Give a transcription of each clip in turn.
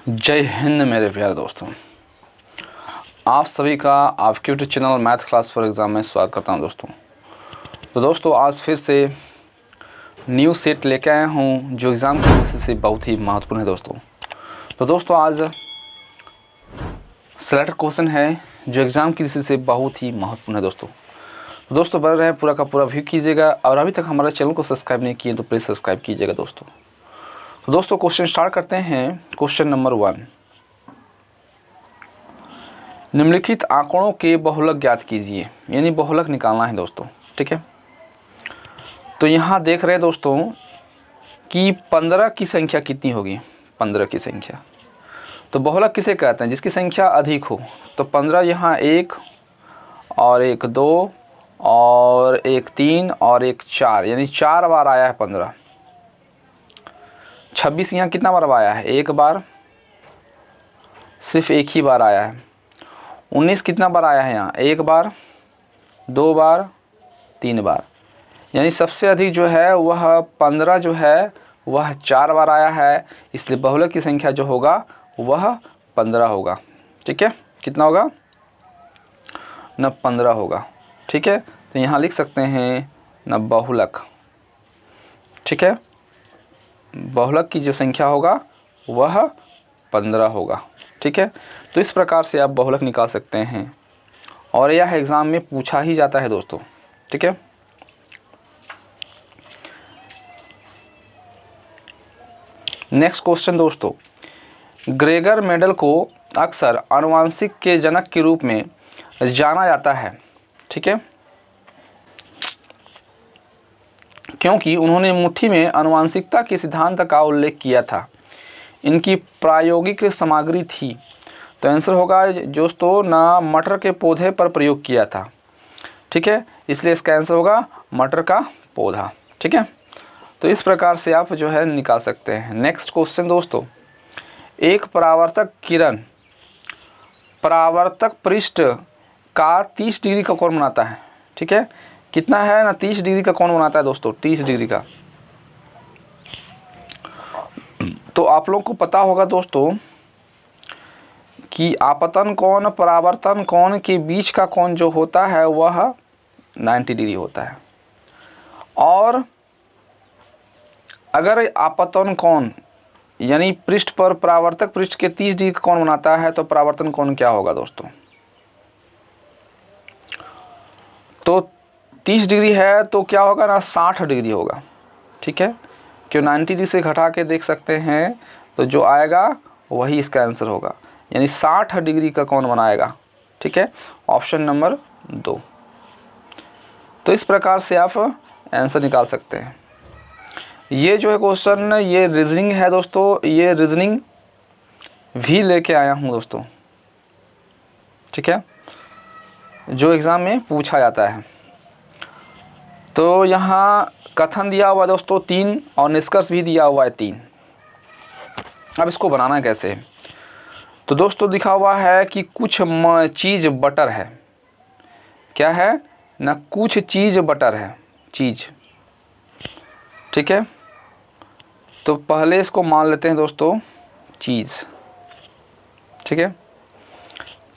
जय हिंद मेरे प्यारे दोस्तों, आप सभी का आपके YouTube channel math class for exam में स्वागत करता हूं दोस्तों। तो दोस्तों आज फिर से न्यू सेट लेके आया हूं जो एग्ज़ाम की दृष्टि से बहुत ही महत्वपूर्ण है दोस्तों। तो दोस्तों आज सेलेक्ट क्वेश्चन है जो एग्ज़ाम की दृष्टि से बहुत ही महत्वपूर्ण है दोस्तों। तो दोस्तों बने रहे, पूरा का पूरा व्यू कीजिएगा और अभी तक हमारे चैनल को सब्सक्राइब नहीं किए तो प्लीज़ सब्सक्राइब कीजिएगा दोस्तों। तो दोस्तों क्वेश्चन स्टार्ट करते हैं। क्वेश्चन नंबर 1, निम्नलिखित आंकड़ों के बहुलक ज्ञात कीजिए, यानी बहुलक निकालना है दोस्तों। ठीक है, तो यहाँ देख रहे हैं दोस्तों कि 15 की संख्या कितनी होगी। 15 की संख्या तो बहुलक किसे कहते हैं? जिसकी संख्या अधिक हो। तो 15 यहाँ 1 और 1 2 और 1 3 और 1 4, यानी 4 बार आया है 15। 26 यहाँ कितना बार आया है? 1 बार, सिर्फ 1 ही बार आया है। 19 कितना बार आया है? यहाँ 1 बार, 2 बार, 3 बार, यानी सबसे अधिक जो है वह 15 जो है वह 4 बार आया है। इसलिए बहुलक की संख्या जो होगा वह 15 होगा। ठीक है, कितना होगा? न 15 होगा। ठीक है, तो यहाँ लिख सकते हैं न बहुलक। ठीक है, बहुलक की जो संख्या होगा वह 15 होगा। ठीक है, तो इस प्रकार से आप बहुलक निकाल सकते हैं और यह एग्ज़ाम में पूछा ही जाता है दोस्तों। ठीक है, नेक्स्ट क्वेश्चन दोस्तों, ग्रेगर मेंडल को अक्सर आनुवंशिक के जनक के रूप में जाना जाता है। ठीक है, क्योंकि उन्होंने मुट्ठी में आनुवंशिकता के सिद्धांत का उल्लेख किया था। इनकी प्रायोगिक सामग्री थी। तो आंसर होगा दोस्तों ना मटर के पौधे पर प्रयोग किया था। ठीक है, इसलिए इसका आंसर होगा मटर का पौधा। ठीक है, तो इस प्रकार से आप जो है निकाल सकते हैं। नेक्स्ट क्वेश्चन दोस्तों, एक परावर्तक किरण परावर्तक पृष्ठ का 30 डिग्री का कोण बनाता है। ठीक है, कितना है ना? 30 डिग्री का कोण बनाता है दोस्तों, 30 डिग्री का। तो आप लोग को पता होगा दोस्तों कि आपतन कोण परावर्तन कोण के बीच का कोण जो होता है वह 90 डिग्री होता है। और अगर आपतन कोण यानी पृष्ठ पर परावर्तक पृष्ठ के 30 डिग्री का कोण बनाता है तो परावर्तन कोण क्या होगा दोस्तों? तो 30 डिग्री है तो क्या होगा ना? 60 डिग्री होगा। ठीक है, क्यों 90 डिग्री से घटा के देख सकते हैं तो जो आएगा वही इसका आंसर होगा, यानी 60 डिग्री का कोण बनाएगा। ठीक है, ऑप्शन नंबर 2। तो इस प्रकार से आप आंसर निकाल सकते हैं। ये जो है क्वेश्चन ये रीजनिंग है दोस्तों, ये रीजनिंग भी लेके आया हूँ दोस्तों। ठीक है, जो एग्ज़ाम में पूछा जाता है। तो यहाँ कथन दिया हुआ दोस्तों 3 और निष्कर्ष भी दिया हुआ है 3। अब इसको बनाना कैसे है? तो दोस्तों दिखा हुआ है कि कुछ चीज़ बटर है। क्या है ना? कुछ चीज़ बटर है, चीज़। ठीक है, तो पहले इसको मान लेते हैं दोस्तों चीज़। ठीक है,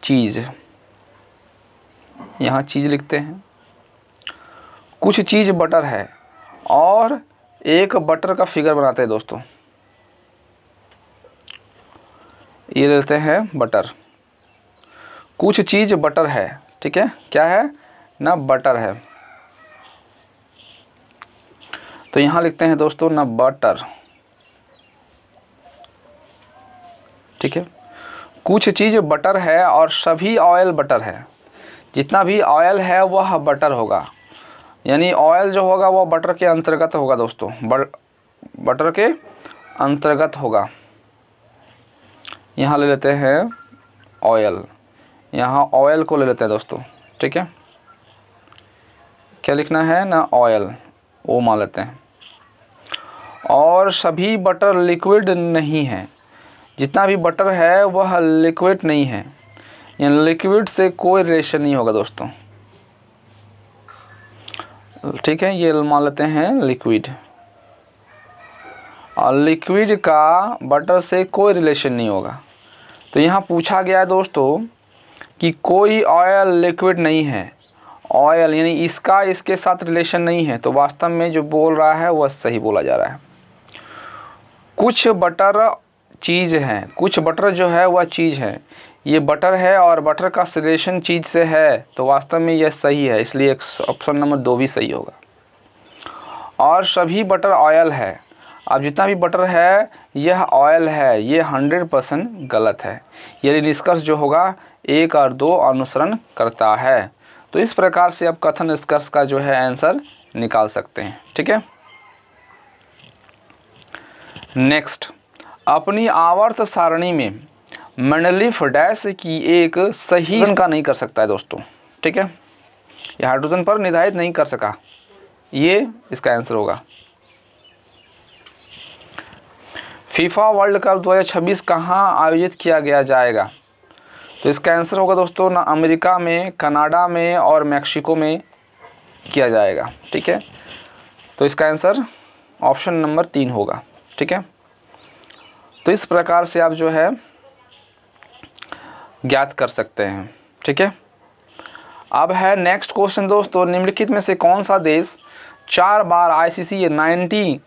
चीज़, यहाँ चीज़ लिखते हैं। कुछ चीज़ बटर है और एक बटर का फिगर बनाते हैं दोस्तों। ये लेते हैं बटर, कुछ चीज़ बटर है। ठीक है, क्या है ना? बटर है। तो यहाँ लिखते हैं दोस्तों ना बटर। ठीक है, कुछ चीज़ बटर है और सभी ऑयल बटर है। जितना भी ऑयल है वह बटर होगा, यानी ऑयल जो होगा वो बटर के अंतर्गत होगा दोस्तों, बटर के अंतर्गत होगा। यहाँ ले लेते हैं ऑयल, यहाँ ऑयल को ले लेते हैं दोस्तों। ठीक है, क्या लिखना है ना? ऑयल, वो मान लेते हैं। और सभी बटर लिक्विड नहीं है। जितना भी बटर है वह लिक्विड नहीं है, यानी लिक्विड से कोई रिलेशन नहीं होगा दोस्तों। ठीक है, ये मान लेते हैं लिक्विड। और लिक्विड का बटर से कोई रिलेशन नहीं होगा। तो यहाँ पूछा गया है दोस्तों कि कोई ऑयल लिक्विड नहीं है, ऑयल यानी इसका इसके साथ रिलेशन नहीं है, तो वास्तव में जो बोल रहा है वह सही बोला जा रहा है। कुछ बटर चीज़ है, कुछ बटर जो है वह चीज़ है, ये बटर है और बटर का रिलेशन चीज़ से है, तो वास्तव में यह सही है, इसलिए ऑप्शन नंबर 2 भी सही होगा। और सभी बटर ऑयल है, अब जितना भी बटर है यह ऑयल है, ये 100% गलत है। यदि निष्कर्ष जो होगा 1 और 2 अनुसरण करता है। तो इस प्रकार से आप कथन निष्कर्ष का जो है आंसर निकाल सकते हैं। ठीक है, नेक्स्ट, अपनी आवर्त सारणी में मेंडलीफ डैश की एक सही का नहीं कर सकता है दोस्तों। ठीक है, यह हाइड्रोजन पर निर्धारित नहीं कर सका, ये इसका आंसर होगा। फीफा वर्ल्ड कप 2026 कहाँ आयोजित किया गया जाएगा? तो इसका आंसर होगा दोस्तों ना अमेरिका में, कनाडा में और मैक्सिको में किया जाएगा। ठीक है, तो इसका आंसर ऑप्शन नंबर 3 होगा। ठीक है, तो इस प्रकार से आप जो है ज्ञात कर सकते हैं। ठीक है, अब है नेक्स्ट क्वेश्चन दोस्तों, निम्नलिखित में से कौन सा देश 4 बार ICC 90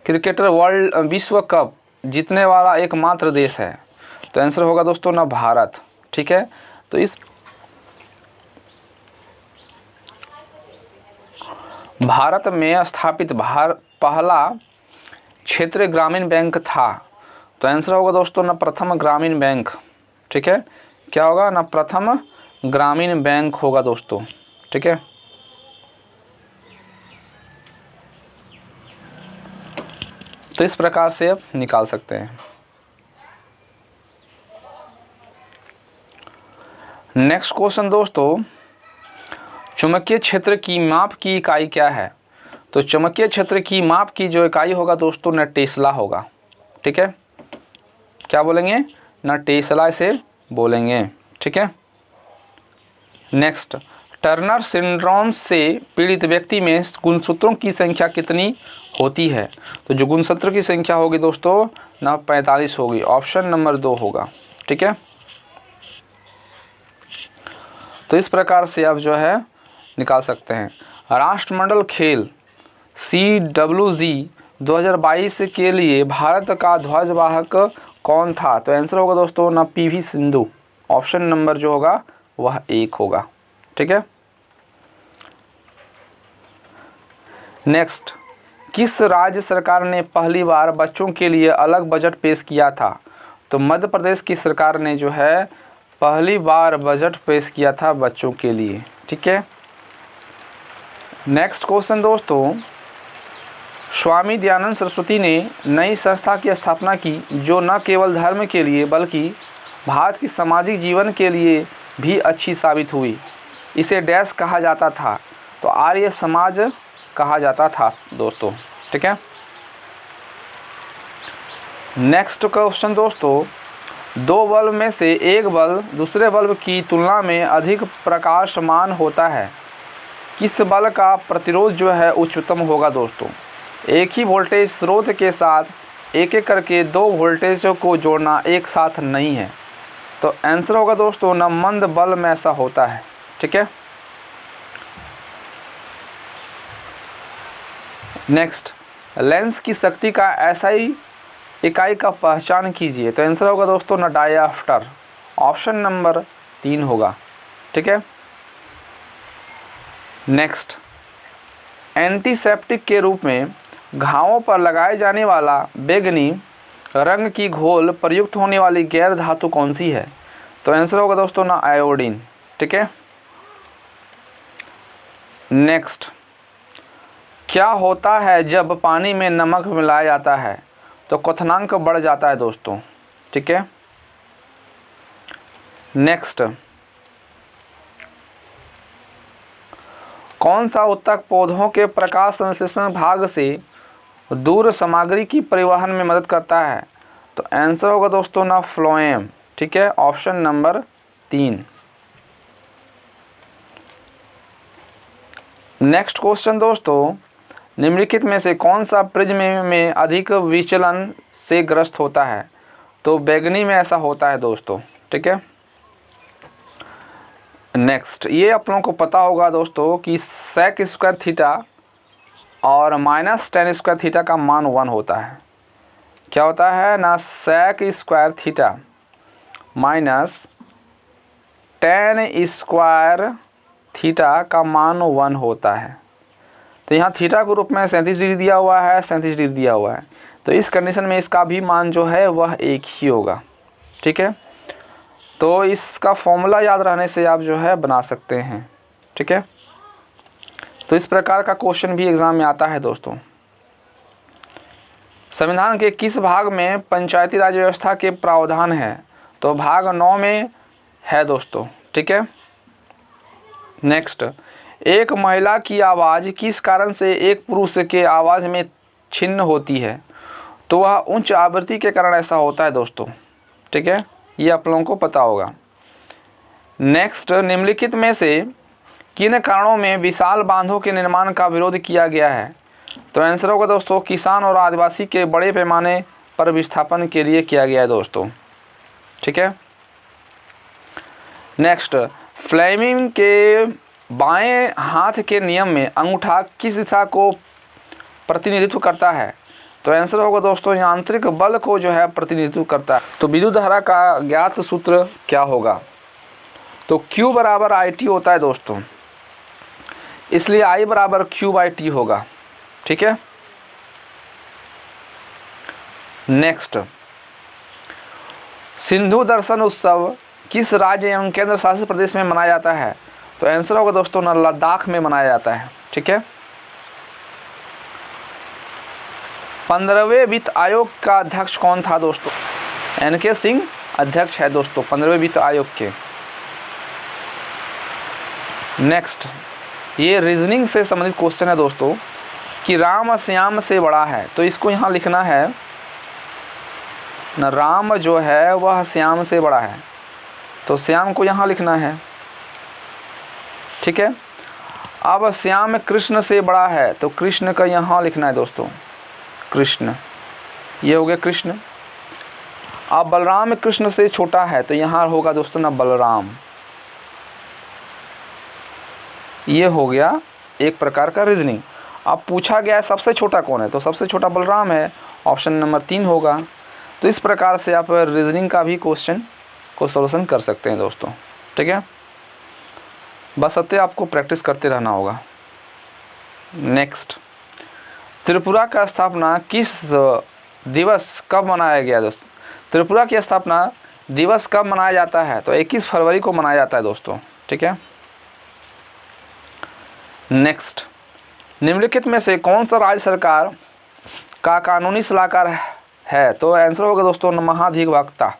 क्रिकेटर वर्ल्ड विश्व कप जीतने वाला एकमात्र देश है? तो आंसर होगा दोस्तों ना भारत। ठीक है, तो इस भारत में स्थापित पहला क्षेत्रीय ग्रामीण बैंक था, तो आंसर होगा दोस्तों ना प्रथम ग्रामीण बैंक। ठीक है, क्या होगा ना प्रथम ग्रामीण बैंक होगा दोस्तों। ठीक है, तो इस प्रकार से आप निकाल सकते हैं। नेक्स्ट क्वेश्चन दोस्तों, चुंबकीय क्षेत्र की माप की इकाई क्या है? तो चुंबकीय क्षेत्र की माप की जो इकाई होगा दोस्तों ना टेस्ला होगा। ठीक है, क्या बोलेंगे ना टेस्ला से बोलेंगे। ठीक है, नेक्स्ट, टर्नर सिंड्रोम से पीड़ित व्यक्ति में गुणसूत्रों की संख्या कितनी होती है? तो जो गुणसूत्र की संख्या होगी दोस्तों ना 45 होगी, ऑप्शन नंबर 2 होगा। ठीक है, तो इस प्रकार से आप जो है निकाल सकते हैं। राष्ट्रमंडल खेल CWG 2022 के लिए भारत का ध्वजवाहक कौन था? तो आंसर होगा दोस्तों ना PV सिंधु, ऑप्शन नंबर जो होगा वह 1 होगा। ठीक है, नेक्स्ट, किस राज्य सरकार ने पहली बार बच्चों के लिए अलग बजट पेश किया था? तो मध्य प्रदेश की सरकार ने जो है पहली बार बजट पेश किया था बच्चों के लिए। ठीक है, नेक्स्ट क्वेश्चन दोस्तों, स्वामी दयानंद सरस्वती ने नई संस्था की स्थापना की जो न केवल धर्म के लिए बल्कि भारत की सामाजिक जीवन के लिए भी अच्छी साबित हुई। इसे डैश कहा जाता था? तो आर्य समाज कहा जाता था दोस्तों। ठीक है, नेक्स्ट क्वेश्चन दोस्तों, 2 बल्ब में से एक बल्ब दूसरे बल्ब की तुलना में अधिक प्रकाशमान होता है, किस बल्ब का प्रतिरोध जो है उच्चतम होगा दोस्तों? एक ही वोल्टेज स्रोत के साथ एक एक करके 2 वोल्टेजों को जोड़ना एक साथ नहीं है, तो आंसर होगा दोस्तों ना मंद बल्ब में ऐसा होता है। ठीक है, नेक्स्ट, लेंस की शक्ति का SI इकाई का पहचान कीजिए। तो आंसर होगा दोस्तों ना डायऑप्टर, ऑप्शन नंबर 3 होगा। ठीक है, नेक्स्ट, एंटीसेप्टिक के रूप में घावों पर लगाए जाने वाला बैंगनी रंग की घोल प्रयुक्त होने वाली गैर धातु कौन सी है? तो आंसर होगा दोस्तों ना आयोडीन। ठीक है, नेक्स्ट, क्या होता है जब पानी में नमक मिलाया जाता है? तो क्वथनांक बढ़ जाता है दोस्तों। ठीक है, नेक्स्ट, कौन सा उत्तक पौधों के प्रकाश संश्लेषण भाग से दूर सामग्री की परिवहन में मदद करता है? तो आंसर होगा दोस्तों ना फ्लोएम। ठीक है, ऑप्शन नंबर 3। नेक्स्ट क्वेश्चन दोस्तों, निम्नलिखित में से कौन सा प्रिज्म में अधिक विचलन से ग्रस्त होता है? तो बैगनी में ऐसा होता है दोस्तों, ठीक है। नेक्स्ट, ये आप लोगों को पता होगा दोस्तों कि sec स्क्वायर थीटा और माइनस tan स्क्वायर थीटा का मान 1 होता है। क्या होता है ना, sec square theta minus tan square theta का मान 1 होता है। तो यहाँ थीटा के रूप में 37 डिग्री दिया हुआ है, 37 डिग्री दिया हुआ है, तो इस कंडीशन में इसका भी मान जो है वह एक ही होगा, ठीक है। तो इसका फॉर्मूला याद रहने से आप जो है बना सकते हैं, ठीक है। तो इस प्रकार का क्वेश्चन भी एग्जाम में आता है दोस्तों। संविधान के किस भाग में पंचायती राज व्यवस्था के प्रावधान है? तो भाग 9 में है दोस्तों, ठीक है। नेक्स्ट, एक महिला की आवाज़ किस कारण से एक पुरुष के आवाज़ में छिन्न होती है? तो वह उच्च आवृत्ति के कारण ऐसा होता है दोस्तों, ठीक है, ये आप लोगों को पता होगा। नेक्स्ट, निम्नलिखित में से किन कारणों में विशाल बांधों के निर्माण का विरोध किया गया है? तो आंसर होगा दोस्तों किसान और आदिवासी के बड़े पैमाने पर विस्थापन के लिए किया गया है दोस्तों, ठीक है। नेक्स्ट, फ्लेमिंग के बाएं हाथ के नियम में अंगूठा किस दिशा को प्रतिनिधित्व करता है? तो आंसर होगा दोस्तों यांत्रिक बल को जो है प्रतिनिधित्व करता है। तो विद्युत धारा का ज्ञात सूत्र क्या होगा? तो Q बराबर IT होता है दोस्तों, इसलिए I बराबर Q/T होगा, ठीक है। नेक्स्ट, सिंधु दर्शन उत्सव किस राज्य एवं केंद्र शासित प्रदेश में मनाया जाता है? तो आंसर होगा दोस्तों लद्दाख में मनाया जाता है, ठीक है। 15वें वित्त आयोग का अध्यक्ष कौन था दोस्तों? NK सिंह अध्यक्ष है दोस्तों 15वें वित्त आयोग के। नेक्स्ट, ये रीजनिंग से संबंधित क्वेश्चन है दोस्तों कि राम श्याम से बड़ा है, तो इसको यहाँ लिखना है न, राम जो है वह श्याम से बड़ा है, तो श्याम को यहाँ लिखना है, ठीक है। अब श्याम कृष्ण से बड़ा है, तो कृष्ण का यहाँ लिखना है दोस्तों, कृष्ण, ये हो गया कृष्ण। अब बलराम कृष्ण से छोटा है, तो यहाँ होगा दोस्तों ना बलराम, ये हो गया एक प्रकार का रीजनिंग। अब पूछा गया है सबसे छोटा कौन है, तो सबसे छोटा बलराम है, ऑप्शन नंबर 3 होगा। तो इस प्रकार से आप रीजनिंग का भी क्वेश्चन को सॉल्यूशन कर सकते हैं दोस्तों, ठीक है। बस अत्ते आपको प्रैक्टिस करते रहना होगा। नेक्स्ट, त्रिपुरा का स्थापना किस दिवस कब मनाया गया दोस्तों? त्रिपुरा की स्थापना दिवस कब मनाया जाता है? तो 21 फरवरी को मनाया जाता है दोस्तों, ठीक है। नेक्स्ट, निम्नलिखित में से कौन सा राज्य सरकार का कानूनी सलाहकार है? तो आंसर होगा दोस्तों महाधिवक्ता।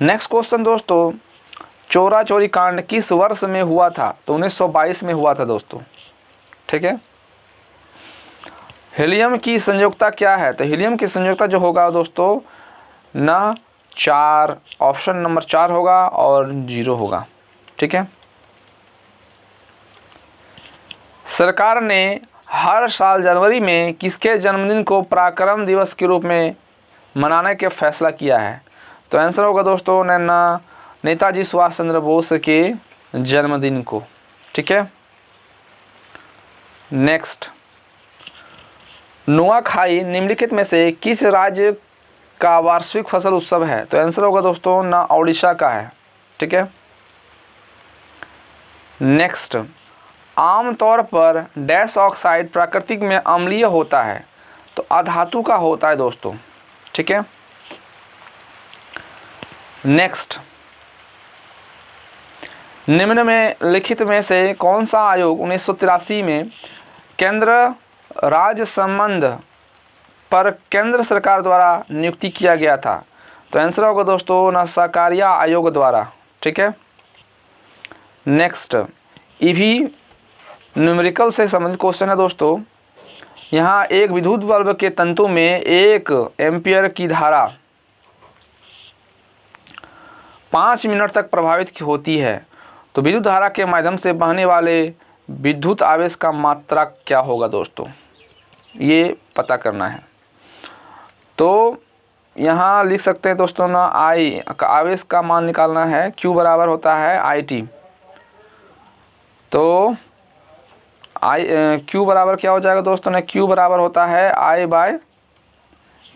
नेक्स्ट क्वेश्चन दोस्तों, चोरा चोरी कांड किस वर्ष में हुआ था? तो 1922 में हुआ था दोस्तों, ठीक है। हीलियम की संयोजकता क्या है? तो हीलियम की संयोजकता जो होगा दोस्तों न 4, ऑप्शन नंबर 4 होगा और 0 होगा, ठीक है। सरकार ने हर साल जनवरी में किसके जन्मदिन को पराक्रम दिवस के रूप में मनाने का फैसला किया है? तो आंसर होगा दोस्तों नेताजी सुभाष चंद्र बोस के जन्मदिन को, ठीक है। नेक्स्ट, नुआखाई निम्नलिखित में से किस राज्य का वार्षिक फसल उत्सव है? तो आंसर होगा दोस्तों उड़ीसा का है, ठीक है। नेक्स्ट, आमतौर पर डैश ऑक्साइड प्राकृतिक में अम्लीय होता है, तो अधातु का होता है दोस्तों, ठीक है। नेक्स्ट, निम्न में लिखित में से कौन सा आयोग 1983 में केंद्र राज्य संबंध पर केंद्र सरकार द्वारा नियुक्ति किया गया था? तो आंसर होगा दोस्तों सहकारिता आयोग द्वारा, ठीक है। नेक्स्ट, ईवी न्यूमेरिकल से संबंधित क्वेश्चन है दोस्तों। यहाँ एक विद्युत बल्ब के तंतु में 1 एम्पियर की धारा 5 मिनट तक प्रभावित होती है, तो विद्युत धारा के माध्यम से बहने वाले विद्युत आवेश का मात्रा क्या होगा दोस्तों, ये पता करना है। तो यहाँ लिख सकते हैं दोस्तों ना, आई आवेश का मान निकालना है, Q बराबर होता है IT। तो Q बराबर क्या हो जाएगा दोस्तों ने, Q बराबर होता है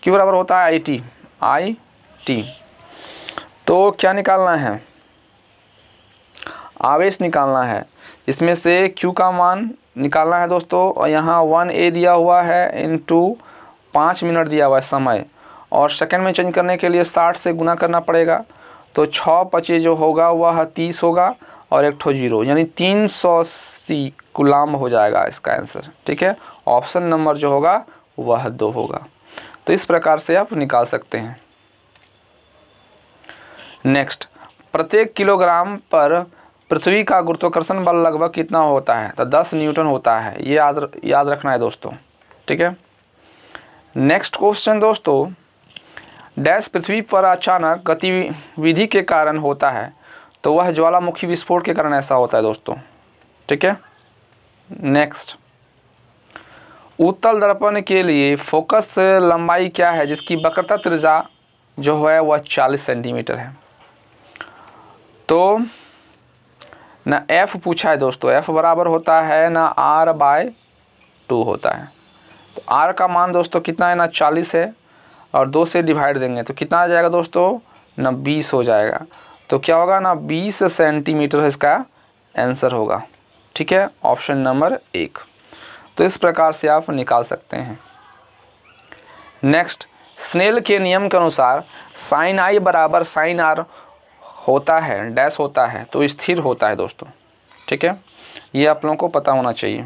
Q बराबर होता है IT। तो क्या निकालना है, आवेश निकालना है। इसमें से Q का मान निकालना है दोस्तों, और यहाँ 1A दिया हुआ है इंटू 5 मिनट दिया हुआ है समय, और सेकंड में चेंज करने के लिए 60 से गुना करना पड़ेगा। तो 6×5 जो होगा वह 30 होगा, और एक ठो 0, यानी 380 कूलाम हो जाएगा इसका आंसर। ठीक है, ऑप्शन नंबर जो होगा वह 2 होगा। तो इस प्रकार से आप निकाल सकते हैं। नेक्स्ट, प्रत्येक किलोग्राम पर पृथ्वी का गुरुत्वाकर्षण बल लगभग कितना होता है, तो 10 न्यूटन होता है। ये याद रखना है दोस्तों। ठीक है, नेक्स्ट क्वेश्चन दोस्तों, डैश पृथ्वी पर अचानक गतिविधि के कारण होता है, तो वह ज्वालामुखी विस्फोट के कारण ऐसा होता है दोस्तों। ठीक है, नेक्स्ट, उत्तल दर्पण के लिए फोकस लंबाई क्या है जिसकी वक्रता त्रिज्या जो है वह 40 सेंटीमीटर है। तो ना F पूछा है दोस्तों, F बराबर होता है ना R/2 होता है। तो R का मान दोस्तों कितना है ना 40 है, और 2 से डिवाइड देंगे तो कितना आ जाएगा दोस्तों ना 20 हो जाएगा। तो क्या होगा ना 20 सेंटीमीटर इसका आंसर होगा। ठीक है, ऑप्शन नंबर 1। तो इस प्रकार से आप निकाल सकते हैं। नेक्स्ट, स्नेल के नियम के अनुसार sin I बराबर sin R होता है, डैश होता है, तो स्थिर होता है दोस्तों। ठीक है, ये आप लोगों को पता होना चाहिए।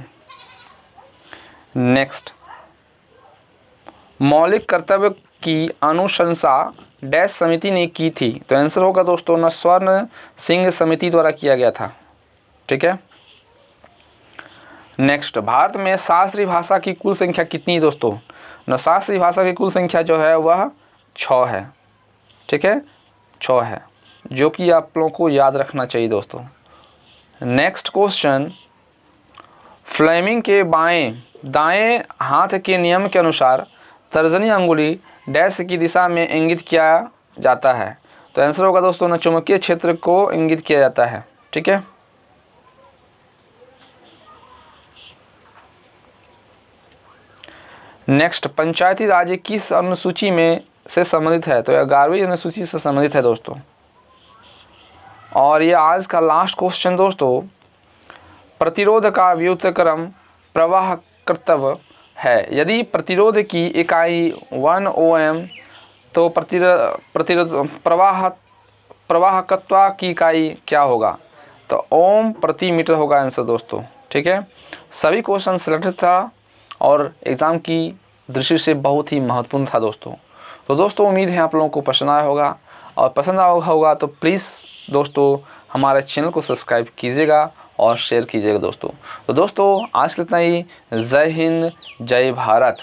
नेक्स्ट, मौलिक कर्तव्य की अनुशंसा डैश समिति ने की थी, तो आंसर होगा दोस्तों न स्वर्ण सिंह समिति द्वारा किया गया था। ठीक है, नेक्स्ट, भारत में शास्त्रीय भाषा की कुल संख्या कितनी है दोस्तों, न शास्त्रीय भाषा की कुल संख्या जो है वह 6 है। ठीक है, 6 है, जो कि आप लोगों को याद रखना चाहिए दोस्तों। नेक्स्ट क्वेश्चन, फ्लेमिंग के दाएं हाथ के नियम के अनुसार तर्जनी अंगुली डैश की दिशा में इंगित किया जाता है, तो आंसर होगा दोस्तों न चुंबकीय क्षेत्र को इंगित किया जाता है। ठीक है, नेक्स्ट, पंचायती राज किस अनुसूची में से संबंधित है, तो 11वीं अनुसूची से संबंधित है दोस्तों। और ये आज का लास्ट क्वेश्चन दोस्तों, प्रतिरोध का व्युत्क्रम प्रवाह कर्तव्य है। यदि प्रतिरोध की इकाई 1 ओम, तो प्रवाहकत्व की इकाई क्या होगा, तो ओम प्रति मीटर होगा आंसर दोस्तों। ठीक है, सभी क्वेश्चन सिलेक्टेड था और एग्ज़ाम की दृष्टि से बहुत ही महत्वपूर्ण था दोस्तों। तो दोस्तों उम्मीद है आप लोगों को पसंद आया होगा, और पसंद आया होगा तो प्लीज़ दोस्तों हमारे चैनल को सब्सक्राइब कीजिएगा और शेयर कीजिएगा दोस्तों। तो दोस्तों आज के इतना ही। जय हिंद, जय भारत।